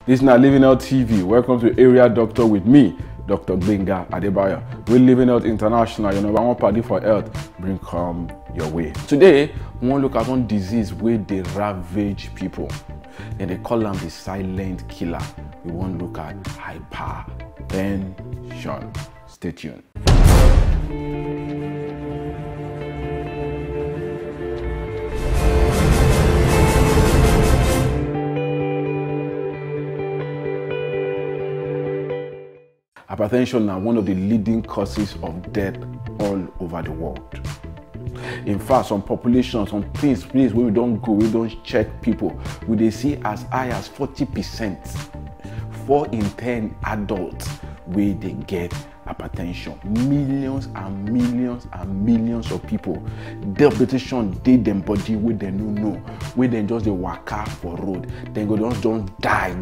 This is not Living Health TV. Welcome to Area Doctor with me, Dr. Gbenga Adebayo. We're Living Health International, your number one party for health. Bring come your way. Today, we want to look at one disease where they ravage people. And they call them the silent killer. We want to look at hypertension. Stay tuned. Hypertension is one of the leading causes of death all over the world. In fact, some populations, some places where we don't go, we don't check people, we they see as high as 40%, 4 in 10 adults where they get hypertension. Millions and millions and millions of people. The hypertension they them body where they know, where they just they waka for road, then go don't die.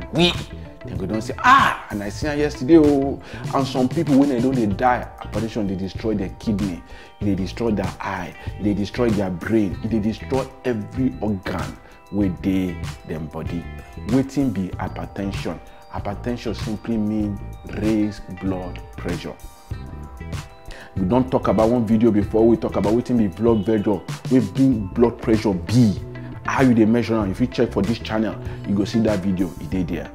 Then go don't say, and I seen her yesterday, oh. And some people when they don't they die, hypertension, they destroy their kidney, they destroy their eye, they destroy their brain, they destroy every organ where they them body. Waiting be hypertension. Hypertension simply means raised blood pressure. We don't talk about one video before, we talk about waiting be blood pressure, we bring blood pressure be. How you they measure now? If you check for this channel, you go see that video, it is there.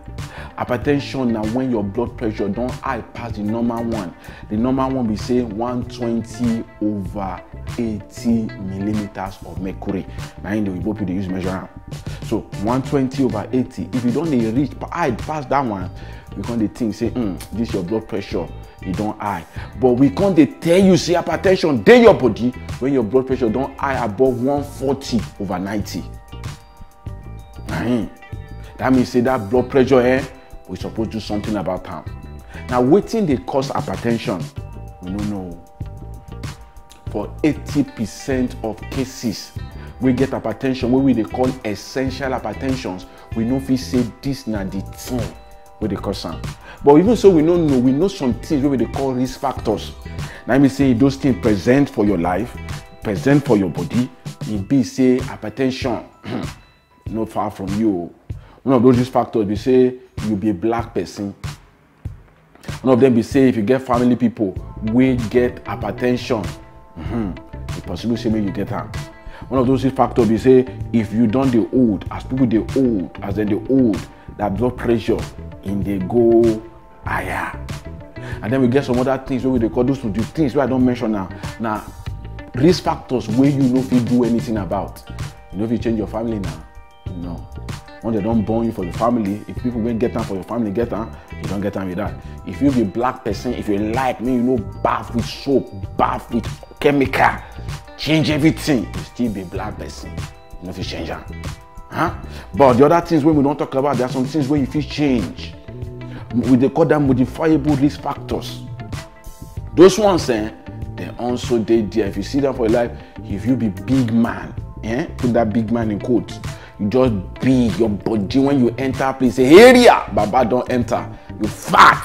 Hypertension now when your blood pressure don't high past the normal one. The normal one we say 120/80 millimeters of mercury. Now in the Igbo people they use measure. So 120/80. If you don't reach high past that one, we can't think say this your blood pressure you don't high. But we can't tell you say hypertension dey your body when your blood pressure don't high above 140/90. That means say that blood pressure we supposed to do something about them. Now waiting they cause hypertension, we don't know. For 80% of cases we get hypertension where we they call essential hypertensions, we know if we say this na the thing where they cause some. But even so we don't know, we know some things where they call risk factors. Now me say those things present for your life, present for your body, it be say hypertension not far from you. One of those risk factors be say you be a black person. One of them be say if you get family people we get hypertension, it's possible say you get her. One of those risk factors be say if you don't the old, as people they old, as then they old, that blood pressure in they go higher. And then we get some other things where they call those the things where I don't mention now. Now risk factors where you know if you do anything about. You know if you change your family now. No. When they don't born you for your family, if people won't get them for your family, get them, you don't get them with that. If you be a black person, if you like me, you know, bath with soap, bath with chemical, change everything, you still be a black person. You know if you change them. But the other things when we don't talk about, there are some things where you feel change. They call them modifiable risk factors. Those ones, they also they there. If you see them for your life, if you be big man, put that big man in quotes. You just big, your body when you enter place, say area, Baba don't enter. You fat.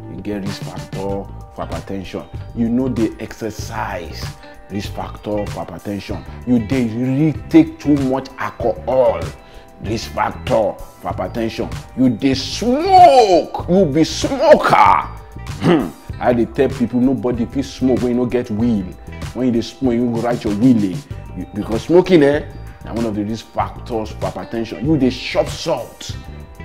You get risk factor for hypertension. You know they exercise, risk factor for hypertension. You they really take too much alcohol, risk factor for hypertension. You they smoke, you be smoker. I they tell people nobody if you smoke when you don't get wheel. When you smoke, you go write your wheelie. Because smoking and one of the risk factors for hypertension. You the shop salt,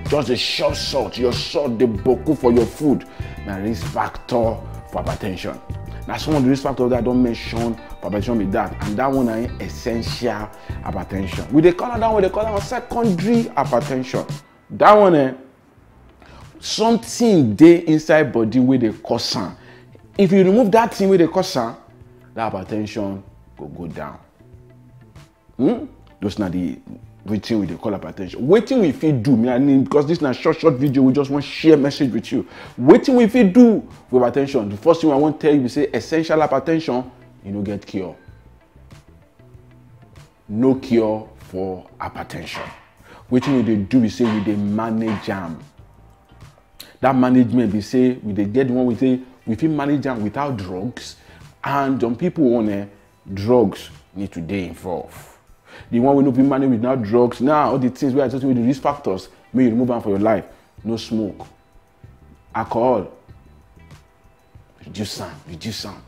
just the shop salt. Your salt the boku for your food. Now risk factor for hypertension. Now some of the risk factors that I don't mention for hypertension with that, and that one is essential hypertension. We they call that one. They call that one secondary hypertension. That one something they inside body where they cause some. If you remove that thing where they cause some, that hypertension will go down. Those are the waiting we they call hypertension. Waiting we fit do, because this is a short video, we just want to share message with you. Waiting we fit do with hypertension. The first thing I want to tell you is say essential hypertension, you don't get cure. No cure for hypertension. Waiting we they do, we say we they manage them. That management we say we they get the one we say we fit manage them without drugs, and some people want drugs need to be involved. The one we know be managed without drugs. Now all the things we are talking with the risk factors, May you remove am for your life. No smoke. Alcohol. Reduce am.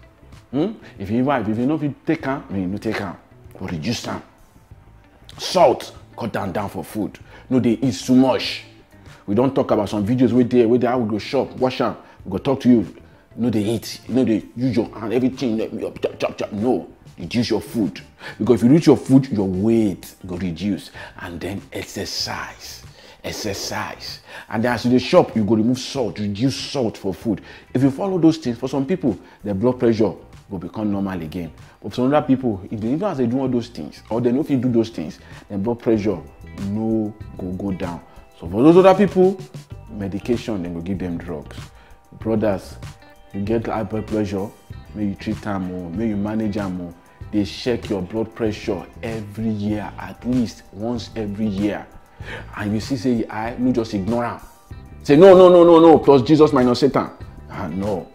If you no fit take am, may you no take am. But reduce am. Salt, cut down for food. No, they eat too much. We don't talk about some videos where they how we go shop, wash am, we go talk to you. No, they eat. No, they use your hand, everything. Chop. No, reduce your food. Because if you reduce your food, your weight go reduce. And then exercise. And then as you dey shop, you go remove salt, reduce salt for food. If you follow those things, for some people, their blood pressure will become normal again. But for some other people, if they even as they do all those things, or they know if you do those things, their blood pressure no go down. So for those other people, medication, then go give them drugs. Brothers, you get high blood pressure, may you treat them more, may you manage them more. They check your blood pressure every year, at least once every year. And you see, say, I no just ignore them. Say, no, plus Jesus minus Satan. No,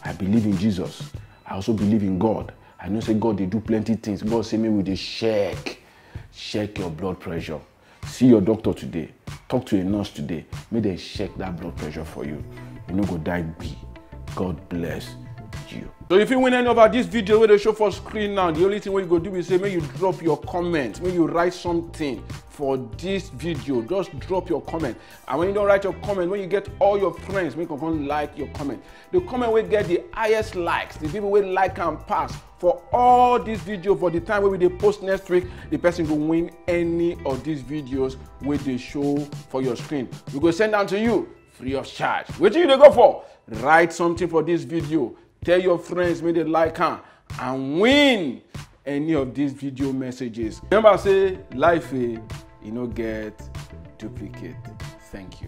I believe in Jesus. I also believe in God. I know say God, they do plenty things. God say, maybe they check your blood pressure. See your doctor today. Talk to a nurse today. May they check that blood pressure for you. You no go die be. God bless you. So if you win any of this video where they show for screen now, the only thing what you go do is say, may you drop your comment, may you write something for this video. Just drop your comment. And when you don't write your comment, when you get all your friends, make them like your comment. The comment will get the highest likes. The people will like and pass for all this video for the time where we post next week. The person will win any of these videos where they show for your screen. We go send down to you free of charge. What do you go for? Write something for this video. Tell your friends, may they like her and win any of these video messages. Remember, say life, you know, get duplicate. Thank you.